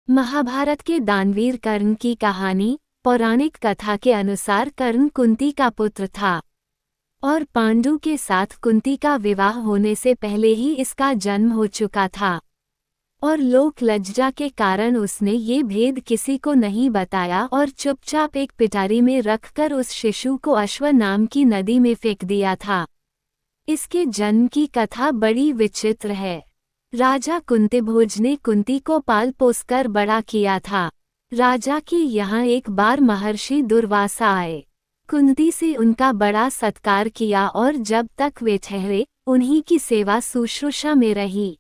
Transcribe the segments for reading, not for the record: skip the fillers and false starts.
महाभारत के दानवीर कर्ण की कहानी। पौराणिक कथा के अनुसार कर्ण कुंती का पुत्र था और पांडु के साथ कुंती का विवाह होने से पहले ही इसका जन्म हो चुका था और लोक लज्जा के कारण उसने ये भेद किसी को नहीं बताया और चुपचाप एक पिटारी में रखकर उस शिशु को अश्व नाम की नदी में फेंक दिया था। इसके जन्म की कथा बड़ी विचित्र है। राजा कुंतीभोज ने कुंती को पाल पोसकर बड़ा किया था। राजा के यहाँ एक बार महर्षि दुर्वासा आए। कुंती से उनका बड़ा सत्कार किया और जब तक वे ठहरे उन्हीं की सेवा शुश्रूषा में रही।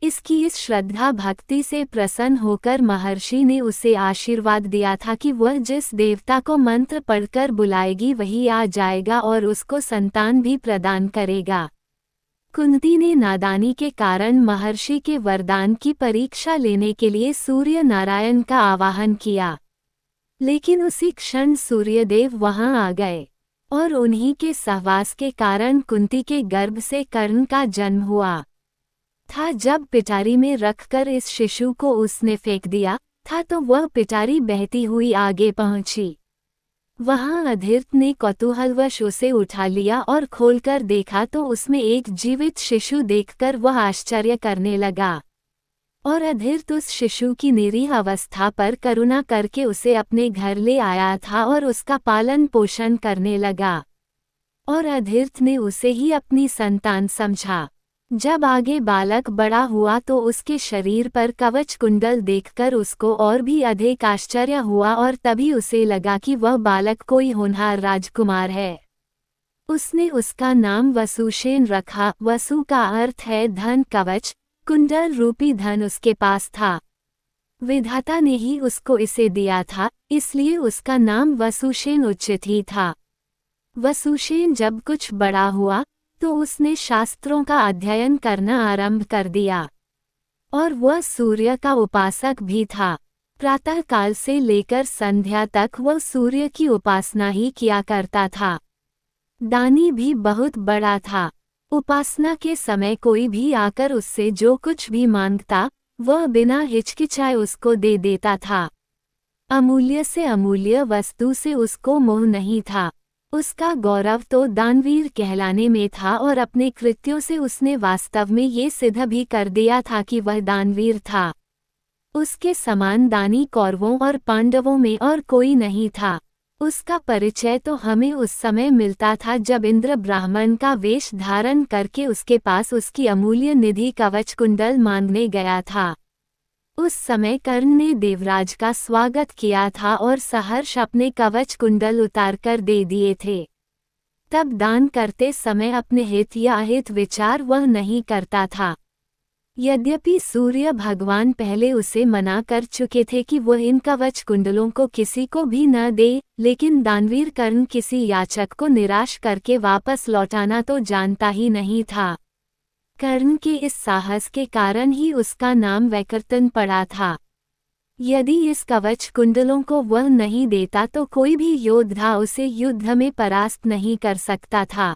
इसकी इस श्रद्धा भक्ति से प्रसन्न होकर महर्षि ने उसे आशीर्वाद दिया था कि वह जिस देवता को मंत्र पढ़कर बुलाएगी वही आ जाएगा और उसको संतान भी प्रदान करेगा। कुंती ने नादानी के कारण महर्षि के वरदान की परीक्षा लेने के लिए सूर्य नारायण का आवाहन किया, लेकिन उसी क्षण सूर्यदेव वहां आ गए और उन्हीं के सहवास के कारण कुंती के गर्भ से कर्ण का जन्म हुआ था। जब पिटारी में रखकर इस शिशु को उसने फेंक दिया था तो वह पिटारी बहती हुई आगे पहुंची। वहां अधीर्त ने कौतूहलवश उसे उठा लिया और खोलकर देखा तो उसमें एक जीवित शिशु देखकर वह आश्चर्य करने लगा और अधीर्त उस शिशु की निरीह अवस्था पर करुणा करके उसे अपने घर ले आया था और उसका पालन पोषण करने लगा और अधीर्त ने उसे ही अपनी संतान समझा। जब आगे बालक बड़ा हुआ तो उसके शरीर पर कवच कुंडल देखकर उसको और भी अधिक आश्चर्य हुआ और तभी उसे लगा कि वह बालक कोई होनहार राजकुमार है। उसने उसका नाम वसुसेन रखा। वसु का अर्थ है धन, कवच कुंडल रूपी धन उसके पास था। विधाता ने ही उसको इसे दिया था, इसलिए उसका नाम वसुसेन उचित ही था। वसुसेन जब कुछ बड़ा हुआ तो उसने शास्त्रों का अध्ययन करना आरंभ कर दिया और वह सूर्य का उपासक भी था। प्रातः काल से लेकर संध्या तक वह सूर्य की उपासना ही किया करता था। दानी भी बहुत बड़ा था। उपासना के समय कोई भी आकर उससे जो कुछ भी मांगता वह बिना हिचकिचाए उसको दे देता था। अमूल्य से अमूल्य वस्तु से उसको मोह नहीं था। उसका गौरव तो दानवीर कहलाने में था और अपने कृत्यों से उसने वास्तव में ये सिद्ध भी कर दिया था कि वह दानवीर था। उसके समान दानी कौरवों और पांडवों में और कोई नहीं था। उसका परिचय तो हमें उस समय मिलता था जब इंद्र ब्राह्मण का वेश धारण करके उसके पास उसकी अमूल्य निधि कवच कुंडल मांगने गया था। उस समय कर्ण ने देवराज का स्वागत किया था और सहर्ष अपने कवच कुंडल उतारकर दे दिए थे। तब दान करते समय अपने हित या अहित विचार वह नहीं करता था। यद्यपि सूर्य भगवान पहले उसे मना कर चुके थे कि वह इन कवच कुंडलों को किसी को भी न दे, लेकिन दानवीर कर्ण किसी याचक को निराश करके वापस लौटाना तो जानता ही नहीं था। कर्ण के इस साहस के कारण ही उसका नाम वैकर्तन पड़ा था। यदि इस कवच कुंडलों को वह नहीं देता तो कोई भी योद्धा उसे युद्ध में परास्त नहीं कर सकता था।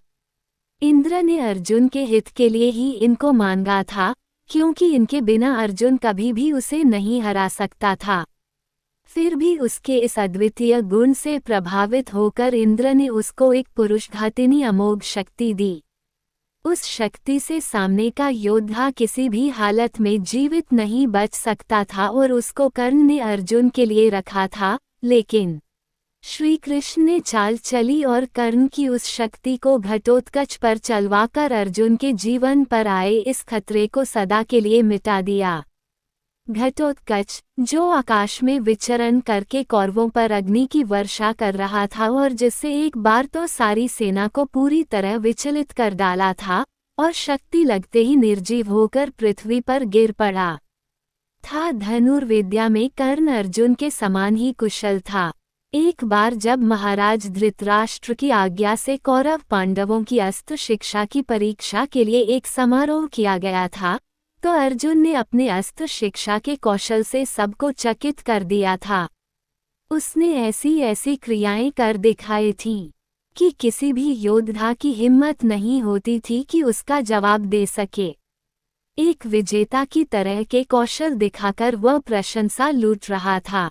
इंद्र ने अर्जुन के हित के लिए ही इनको मांगा था, क्योंकि इनके बिना अर्जुन कभी भी उसे नहीं हरा सकता था। फिर भी उसके इस अद्वितीय गुण से प्रभावित होकर इंद्र ने उसको एक पुरुषघातिनी अमोघ शक्ति दी। उस शक्ति से सामने का योद्धा किसी भी हालत में जीवित नहीं बच सकता था और उसको कर्ण ने अर्जुन के लिए रखा था। लेकिन श्री कृष्ण ने चाल चली और कर्ण की उस शक्ति को घटोत्कच पर चलवाकर अर्जुन के जीवन पर आए इस खतरे को सदा के लिए मिटा दिया। घटोत्कच, जो आकाश में विचरण करके कौरवों पर अग्नि की वर्षा कर रहा था और जिससे एक बार तो सारी सेना को पूरी तरह विचलित कर डाला था और शक्ति लगते ही निर्जीव होकर पृथ्वी पर गिर पड़ा था। धनुर्विद्या में कर्ण अर्जुन के समान ही कुशल था। एक बार जब महाराज धृतराष्ट्र की आज्ञा से कौरव पांडवों की अस्त्र शिक्षा की परीक्षा के लिए एक समारोह किया गया था तो अर्जुन ने अपने अस्त्र शिक्षा के कौशल से सबको चकित कर दिया था। उसने ऐसी ऐसी क्रियाएं कर दिखाई थीं कि किसी भी योद्धा की हिम्मत नहीं होती थी कि उसका जवाब दे सके। एक विजेता की तरह के कौशल दिखाकर वह प्रशंसा लूट रहा था।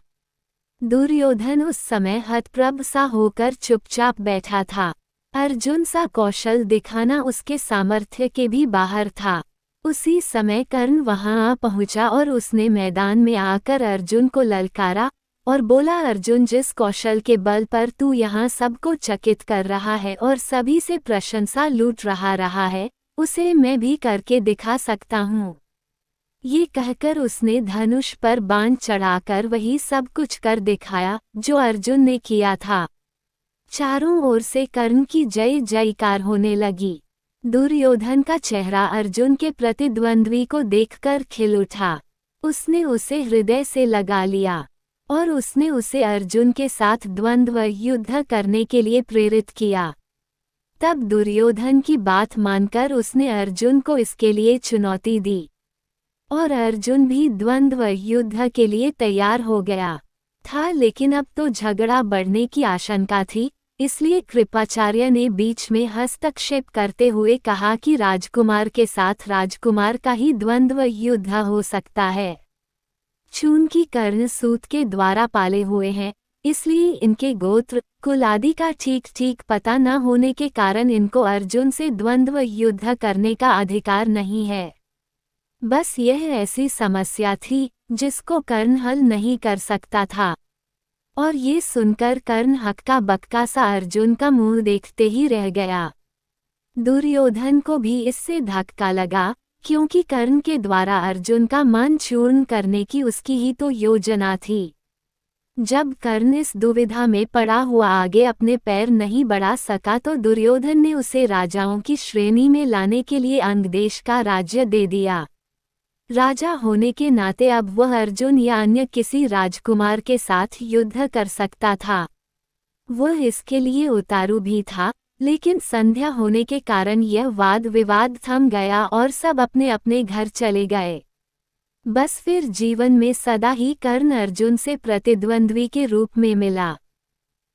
दुर्योधन उस समय हतप्रभ सा होकर चुपचाप बैठा था। अर्जुन सा कौशल दिखाना उसके सामर्थ्य के भी बाहर था। उसी समय कर्ण वहां आ पहुंचा और उसने मैदान में आकर अर्जुन को ललकारा और बोला, अर्जुन, जिस कौशल के बल पर तू यहाँ सबको चकित कर रहा है और सभी से प्रशंसा लूट रहा है, उसे मैं भी करके दिखा सकता हूँ। ये कहकर उसने धनुष पर बाण चढ़ाकर वही सब कुछ कर दिखाया जो अर्जुन ने किया था। चारों ओर से कर्ण की जय जयकार होने लगी। दुर्योधन का चेहरा अर्जुन के प्रतिद्वंद्वी को देखकर खिल उठा। उसने उसे हृदय से लगा लिया और उसने उसे अर्जुन के साथ द्वंद्व युद्ध करने के लिए प्रेरित किया। तब दुर्योधन की बात मानकर उसने अर्जुन को इसके लिए चुनौती दी और अर्जुन भी द्वंद्व युद्ध के लिए तैयार हो गया था। लेकिन अब तो झगड़ा बढ़ने की आशंका थी, इसलिए कृपाचार्य ने बीच में हस्तक्षेप करते हुए कहा कि राजकुमार के साथ राजकुमार का ही द्वंद्व युद्ध हो सकता है। चूंकि कर्ण सूत के द्वारा पाले हुए हैं, इसलिए इनके गोत्र कुल आदि का ठीक ठीक पता न होने के कारण इनको अर्जुन से द्वंद्व युद्ध करने का अधिकार नहीं है। बस यह ऐसी समस्या थी जिसको कर्ण हल नहीं कर सकता था। और ये सुनकर कर्ण हक्का बक्का सा अर्जुन का मुंह देखते ही रह गया। दुर्योधन को भी इससे धक्का लगा, क्योंकि कर्ण के द्वारा अर्जुन का मन चूर्ण करने की उसकी ही तो योजना थी। जब कर्ण इस दुविधा में पड़ा हुआ आगे अपने पैर नहीं बढ़ा सका तो दुर्योधन ने उसे राजाओं की श्रेणी में लाने के लिए अंग देश का राज्य दे दिया। राजा होने के नाते अब वह अर्जुन या अन्य किसी राजकुमार के साथ युद्ध कर सकता था। वह इसके लिए उतारू भी था, लेकिन संध्या होने के कारण यह वाद विवाद थम गया और सब अपने अपने घर चले गए। बस फिर जीवन में सदा ही कर्ण अर्जुन से प्रतिद्वंद्वी के रूप में मिला।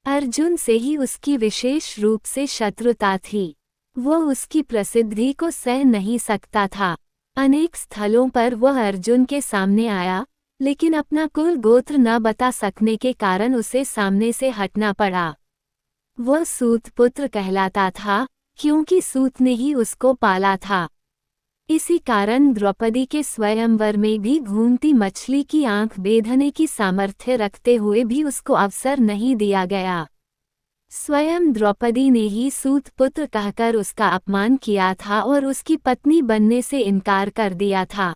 अर्जुन से ही उसकी विशेष रूप से शत्रुता थी। वह उसकी प्रसिद्धि को सह नहीं सकता था। अनेक स्थलों पर वह अर्जुन के सामने आया, लेकिन अपना कुल गोत्र न बता सकने के कारण उसे सामने से हटना पड़ा। वह सूत पुत्र कहलाता था, क्योंकि सूत ने ही उसको पाला था। इसी कारण द्रौपदी के स्वयंवर में भी घूमती मछली की आंख बेधने की सामर्थ्य रखते हुए भी उसको अवसर नहीं दिया गया। स्वयं द्रौपदी ने ही सूत पुत्र कहकर उसका अपमान किया था और उसकी पत्नी बनने से इनकार कर दिया था।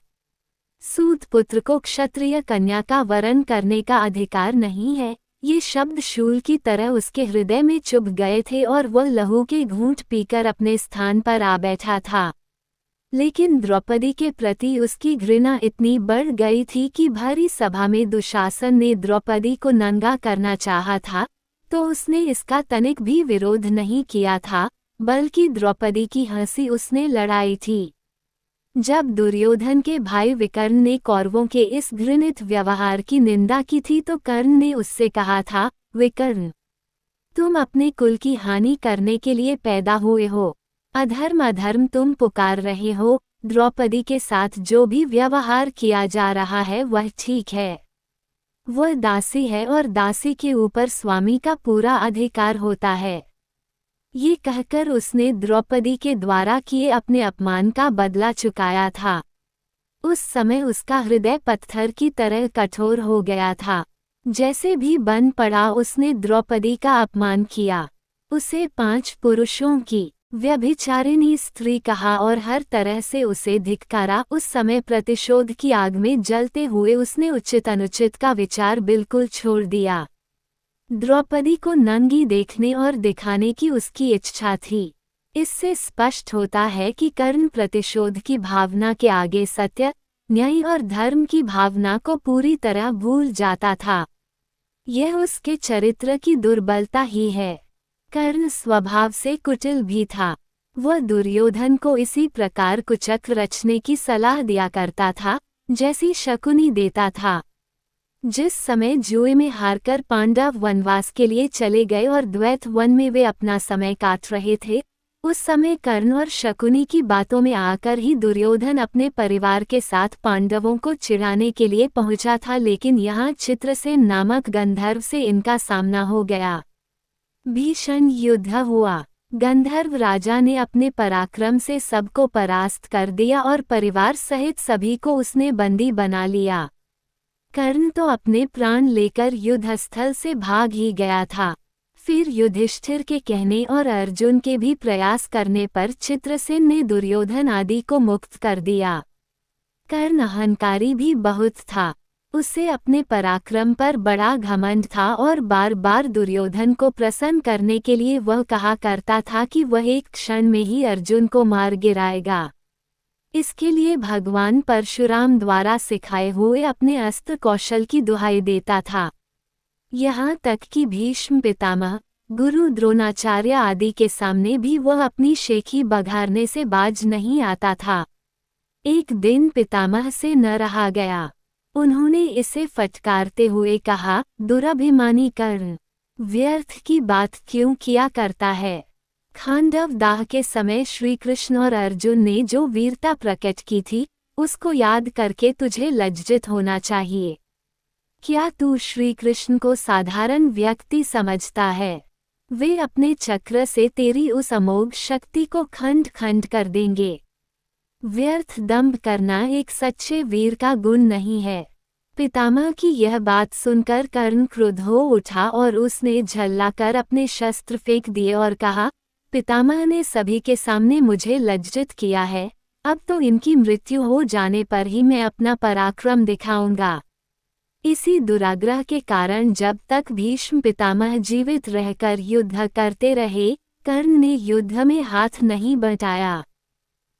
सूत पुत्र को क्षत्रिय कन्या का वरण करने का अधिकार नहीं है, ये शब्द शूल की तरह उसके हृदय में चुभ गए थे और वह लहू के घूंट पीकर अपने स्थान पर आ बैठा था। लेकिन द्रौपदी के प्रति उसकी घृणा इतनी बढ़ गई थी कि भारी सभा में दुशासन ने द्रौपदी को नंगा करना चाहा था, तो उसने इसका तनिक भी विरोध नहीं किया था, बल्कि द्रौपदी की हंसी उसने लड़ाई थी। जब दुर्योधन के भाई विकर्ण ने कौरवों के इस घृणित व्यवहार की निंदा की थी तो कर्ण ने उससे कहा था, विकर्ण, तुम अपने कुल की हानि करने के लिए पैदा हुए हो। अधर्म अधर्म तुम पुकार रहे हो। द्रौपदी के साथ जो भी व्यवहार किया जा रहा है वह ठीक है। वह दासी है और दासी के ऊपर स्वामी का पूरा अधिकार होता है। ये कहकर उसने द्रौपदी के द्वारा किए अपने अपमान का बदला चुकाया था। उस समय उसका हृदय पत्थर की तरह कठोर हो गया था। जैसे भी बन पड़ा उसने द्रौपदी का अपमान किया। उसे 5 पुरुषों की व्यभिचारिणी स्त्री कहा और हर तरह से उसे धिक्कारा। उस समय प्रतिशोध की आग में जलते हुए उसने उचित अनुचित का विचार बिल्कुल छोड़ दिया। द्रौपदी को नंगी देखने और दिखाने की उसकी इच्छा थी। इससे स्पष्ट होता है कि कर्ण प्रतिशोध की भावना के आगे सत्य, न्याय और धर्म की भावना को पूरी तरह भूल जाता था। यह उसके चरित्र की दुर्बलता ही है। कर्ण स्वभाव से कुटिल भी था। वह दुर्योधन को इसी प्रकार कुचक रचने की सलाह दिया करता था, जैसी शकुनी देता था। जिस समय जुए में हारकर पांडव वनवास के लिए चले गए और द्वैत वन में वे अपना समय काट रहे थे, उस समय कर्ण और शकुनी की बातों में आकर ही दुर्योधन अपने परिवार के साथ पांडवों को चिढ़ाने के लिए पहुंचा था, लेकिन यहाँ चित्रसेन नामक गंधर्व से इनका सामना हो गया। भीषण युद्ध हुआ। गंधर्व राजा ने अपने पराक्रम से सबको परास्त कर दिया और परिवार सहित सभी को उसने बंदी बना लिया। कर्ण तो अपने प्राण लेकर युद्धस्थल से भाग ही गया था। फिर युधिष्ठिर के कहने और अर्जुन के भी प्रयास करने पर चित्रसेन ने दुर्योधन आदि को मुक्त कर दिया। कर्ण अहंकारी भी बहुत था। उसे अपने पराक्रम पर बड़ा घमंड था और बार बार दुर्योधन को प्रसन्न करने के लिए वह कहा करता था कि वह एक क्षण में ही अर्जुन को मार गिराएगा। इसके लिए भगवान परशुराम द्वारा सिखाए हुए अपने अस्त्र कौशल की दुहाई देता था। यहाँ तक कि भीष्म पितामह, गुरु द्रोणाचार्य आदि के सामने भी वह अपनी शेखी बघारने से बाज नहीं आता था। एक दिन पितामह से न रहा गया। उन्होंने इसे फटकारते हुए कहा, दुरभिमानी कर्ण, व्यर्थ की बात क्यों किया करता है। खांडव दाह के समय श्री कृष्ण और अर्जुन ने जो वीरता प्रकट की थी, उसको याद करके तुझे लज्जित होना चाहिए। क्या तू श्री कृष्ण को साधारण व्यक्ति समझता है? वे अपने चक्र से तेरी उस अमोघ शक्ति को खंड खंड कर देंगे। व्यर्थ दंभ करना एक सच्चे वीर का गुण नहीं है। पितामह की यह बात सुनकर कर्ण क्रुद्ध हो उठा और उसने झल्लाकर अपने शस्त्र फेंक दिए और कहा, पितामह ने सभी के सामने मुझे लज्जित किया है, अब तो इनकी मृत्यु हो जाने पर ही मैं अपना पराक्रम दिखाऊंगा। इसी दुराग्रह के कारण जब तक भीष्म पितामह जीवित रहकर युद्ध करते रहे, कर्ण ने युद्ध में हाथ नहीं बटाया।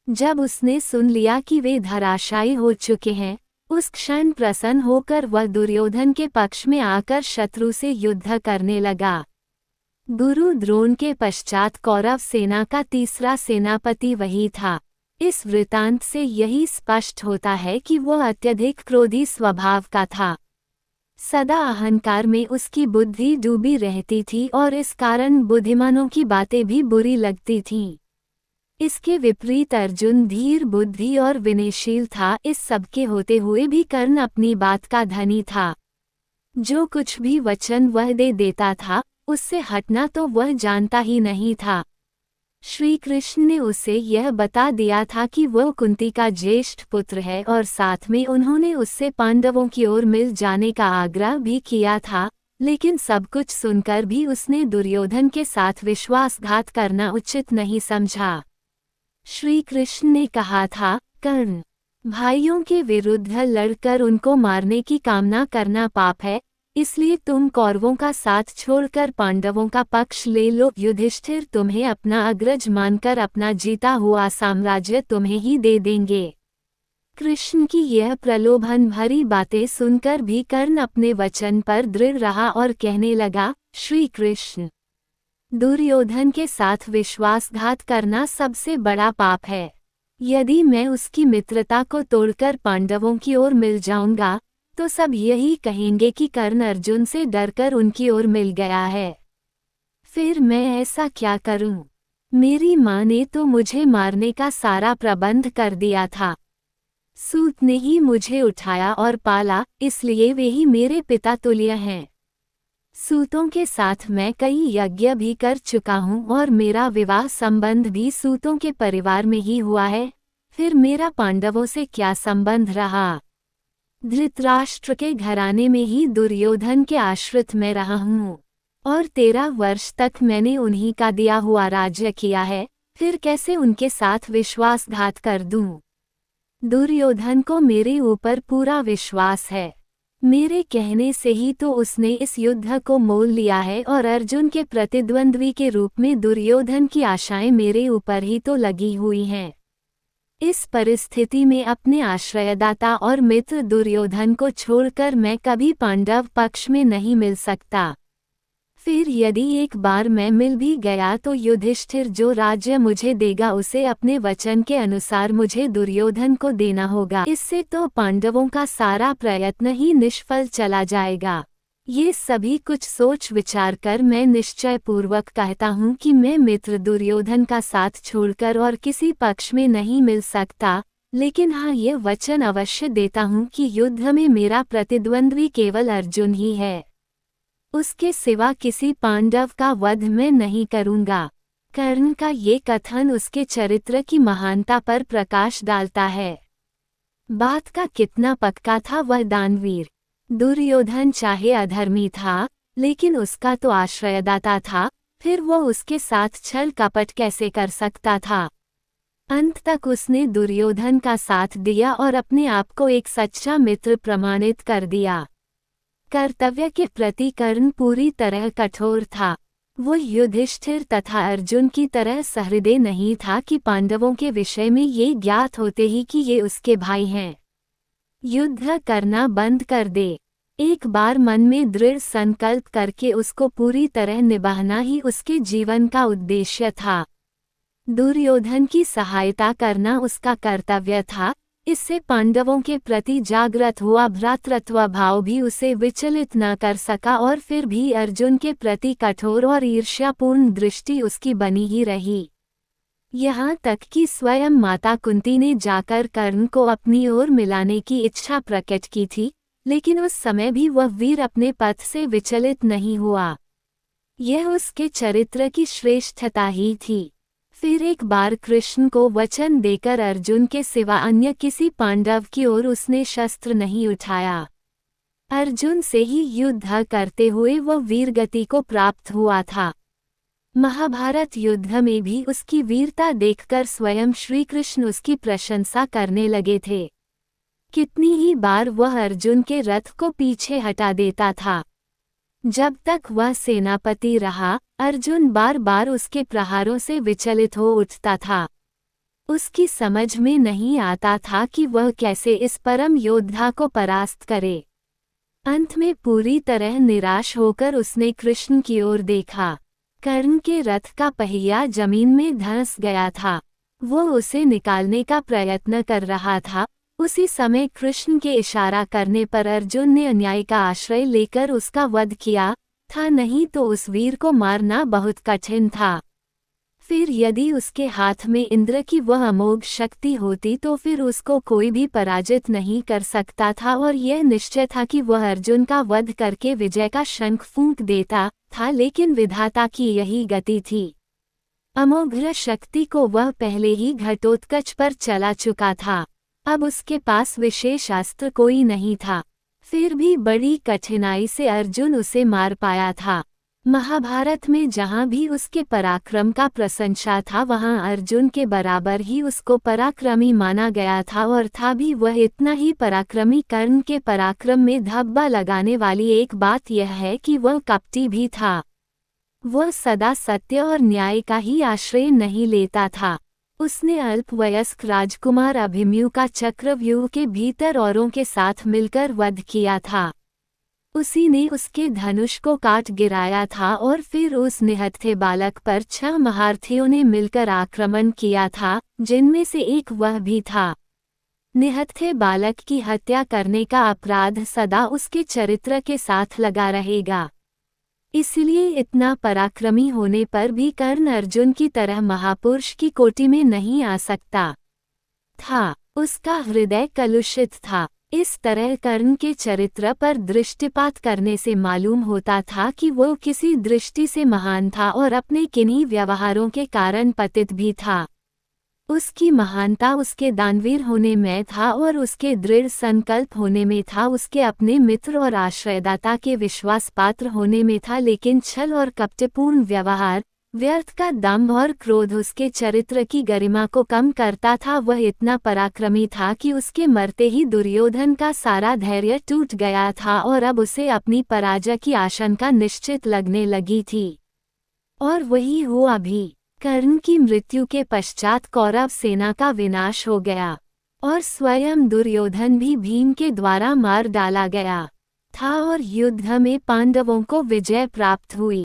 जब उसने सुन लिया कि वे धराशायी हो चुके हैं, उस क्षण प्रसन्न होकर वह दुर्योधन के पक्ष में आकर शत्रु से युद्ध करने लगा। गुरु द्रोण के पश्चात कौरव सेना का तीसरा सेनापति वही था। इस वृतांत से यही स्पष्ट होता है कि वह अत्यधिक क्रोधी स्वभाव का था। सदा अहंकार में उसकी बुद्धि डूबी रहती थी और इस कारण बुद्धिमानों की बातें भी बुरी लगती थीं। इसके विपरीत अर्जुन धीर बुद्धि और विनयशील था। इस सब के होते हुए भी कर्ण अपनी बात का धनी था। जो कुछ भी वचन वह दे देता था, उससे हटना तो वह जानता ही नहीं था। श्री कृष्ण ने उसे यह बता दिया था कि वह कुंती का ज्येष्ठ पुत्र है और साथ में उन्होंने उससे पांडवों की ओर मिल जाने का आग्रह भी किया था, लेकिन सब कुछ सुनकर भी उसने दुर्योधन के साथ विश्वासघात करना उचित नहीं समझा। श्री कृष्ण ने कहा था, कर्ण, भाइयों के विरुद्ध लड़कर उनको मारने की कामना करना पाप है, इसलिए तुम कौरवों का साथ छोड़कर पांडवों का पक्ष ले लो। युधिष्ठिर तुम्हें अपना अग्रज मानकर अपना जीता हुआ साम्राज्य तुम्हें ही दे देंगे। कृष्ण की यह प्रलोभन भरी बातें सुनकर भी कर्ण अपने वचन पर दृढ़ रहा और कहने लगा, श्री कृष्ण, दुर्योधन के साथ विश्वासघात करना सबसे बड़ा पाप है। यदि मैं उसकी मित्रता को तोड़कर पांडवों की ओर मिल जाऊंगा, तो सब यही कहेंगे कि कर्ण अर्जुन से डरकर उनकी ओर मिल गया है। फिर मैं ऐसा क्या करूं? मेरी माँ ने तो मुझे मारने का सारा प्रबंध कर दिया था। सूत ने ही मुझे उठाया और पाला, इसलिए वे ही मेरे पिता तुल्य हैं। सूतों के साथ मैं कई यज्ञ भी कर चुका हूँ और मेरा विवाह संबंध भी सूतों के परिवार में ही हुआ है। फिर मेरा पांडवों से क्या संबंध रहा? धृतराष्ट्र के घराने में ही दुर्योधन के आश्रित में रहा हूँ और 13 वर्ष तक मैंने उन्हीं का दिया हुआ राज्य किया है। फिर कैसे उनके साथ विश्वासघात कर दूं? दुर्योधन को मेरे ऊपर पूरा विश्वास है। मेरे कहने से ही तो उसने इस युद्ध को मोल लिया है और अर्जुन के प्रतिद्वंद्वी के रूप में दुर्योधन की आशाएं मेरे ऊपर ही तो लगी हुई हैं। इस परिस्थिति में अपने आश्रयदाता और मित्र दुर्योधन को छोड़कर मैं कभी पांडव पक्ष में नहीं मिल सकता। फिर यदि एक बार मैं मिल भी गया तो युधिष्ठिर जो राज्य मुझे देगा उसे अपने वचन के अनुसार मुझे दुर्योधन को देना होगा। इससे तो पांडवों का सारा प्रयत्न ही निष्फल चला जाएगा। ये सभी कुछ सोच विचार कर मैं निश्चय पूर्वक कहता हूँ कि मैं मित्र दुर्योधन का साथ छोड़कर और किसी पक्ष में नहीं मिल सकता, लेकिन हाँ ये वचन अवश्य देता हूँ कि युद्ध में मेरा प्रतिद्वंद्वी केवल अर्जुन ही है। उसके सिवा किसी पांडव का वध मैं नहीं करूँगा। कर्ण का ये कथन उसके चरित्र की महानता पर प्रकाश डालता है। बात का कितना पक्का था वह दानवीर। दुर्योधन चाहे अधर्मी था, लेकिन उसका तो आश्रयदाता था, फिर वो उसके साथ छल कपट कैसे कर सकता था। अंत तक उसने दुर्योधन का साथ दिया और अपने आप को एक सच्चा मित्र प्रमाणित कर दिया। कर्तव्य के प्रति कर्ण पूरी तरह कठोर था। वो युधिष्ठिर तथा अर्जुन की तरह सहृदय नहीं था कि पांडवों के विषय में ये ज्ञात होते ही कि ये उसके भाई हैं, युद्ध करना बंद कर दे। एक बार मन में दृढ़ संकल्प करके उसको पूरी तरह निभाना ही उसके जीवन का उद्देश्य था। दुर्योधन की सहायता करना उसका कर्तव्य था। इससे पांडवों के प्रति जागृत हुआ भ्रातृत्व भाव भी उसे विचलित न कर सका और फिर भी अर्जुन के प्रति कठोर और ईर्ष्यापूर्ण दृष्टि उसकी बनी ही रही। यहाँ तक कि स्वयं माता कुंती ने जाकर कर्ण को अपनी ओर मिलाने की इच्छा प्रकट की थी, लेकिन उस समय भी वह वीर अपने पथ से विचलित नहीं हुआ। यह उसके चरित्र की श्रेष्ठता ही थी। फिर एक बार कृष्ण को वचन देकर अर्जुन के सिवा अन्य किसी पांडव की ओर उसने शस्त्र नहीं उठाया। अर्जुन से ही युद्ध करते हुए वह वीरगति को प्राप्त हुआ था। महाभारत युद्ध में भी उसकी वीरता देखकर स्वयं श्री कृष्ण उसकी प्रशंसा करने लगे थे। कितनी ही बार वह अर्जुन के रथ को पीछे हटा देता था। जब तक वह सेनापति रहा, अर्जुन बार बार उसके प्रहारों से विचलित हो उठता था। उसकी समझ में नहीं आता था कि वह कैसे इस परम योद्धा को परास्त करे। अंत में पूरी तरह निराश होकर उसने कृष्ण की ओर देखा। कर्ण के रथ का पहिया जमीन में धंस गया था। वो उसे निकालने का प्रयत्न कर रहा था। उसी समय कृष्ण के इशारा करने पर अर्जुन ने अन्याय का आश्रय लेकर उसका वध किया था, नहीं तो उस वीर को मारना बहुत कठिन था। फिर यदि उसके हाथ में इंद्र की वह अमोघ शक्ति होती तो फिर उसको कोई भी पराजित नहीं कर सकता था और यह निश्चय था कि वह अर्जुन का वध करके विजय का शंख फूंक देता था, लेकिन विधाता की यही गति थी। अमोघ शक्ति को वह पहले ही घटोत्कच पर चला चुका था। अब उसके पास विशेष अस्त्र कोई नहीं था। फिर भी बड़ी कठिनाई से अर्जुन उसे मार पाया था। महाभारत में जहाँ भी उसके पराक्रम का प्रशंसा था, वहाँ अर्जुन के बराबर ही उसको पराक्रमी माना गया था, और था भी वह इतना ही पराक्रमी। कर्ण के पराक्रम में धब्बा लगाने वाली एक बात यह है कि वह कपटी भी था। वह सदा सत्य और न्याय का ही आश्रय नहीं लेता था। उसने अल्पवयस्क राजकुमार अभिमन्यु का चक्रव्यूह के भीतर औरों के साथ मिलकर वध किया था। उसी ने उसके धनुष को काट गिराया था और फिर उस निहत्थे बालक पर 6 महारथियों ने मिलकर आक्रमण किया था, जिनमें से एक वह भी था। निहत्थे बालक की हत्या करने का अपराध सदा उसके चरित्र के साथ लगा रहेगा। इसलिए इतना पराक्रमी होने पर भी कर्ण अर्जुन की तरह महापुरुष की कोटि में नहीं आ सकता था। उसका हृदय कलुषित था। इस तरह कर्ण के चरित्र पर दृष्टिपात करने से मालूम होता था कि वो किसी दृष्टि से महान था और अपने किन्हीं व्यवहारों के कारण पतित भी था। उसकी महानता उसके दानवीर होने में था और उसके दृढ़ संकल्प होने में था, उसके अपने मित्र और आश्रयदाता के विश्वास पात्र होने में था। लेकिन छल और कपटपूर्ण व्यवहार, व्यर्थ का दंभ और क्रोध उसके चरित्र की गरिमा को कम करता था। वह इतना पराक्रमी था कि उसके मरते ही दुर्योधन का सारा धैर्य टूट गया था और अब उसे अपनी पराजय की आशंका निश्चित लगने लगी थी। और वही हुआ भी। कर्ण की मृत्यु के पश्चात कौरव सेना का विनाश हो गया और स्वयं दुर्योधन भी भीम के द्वारा मार डाला गया था और युद्ध में पांडवों को विजय प्राप्त हुई।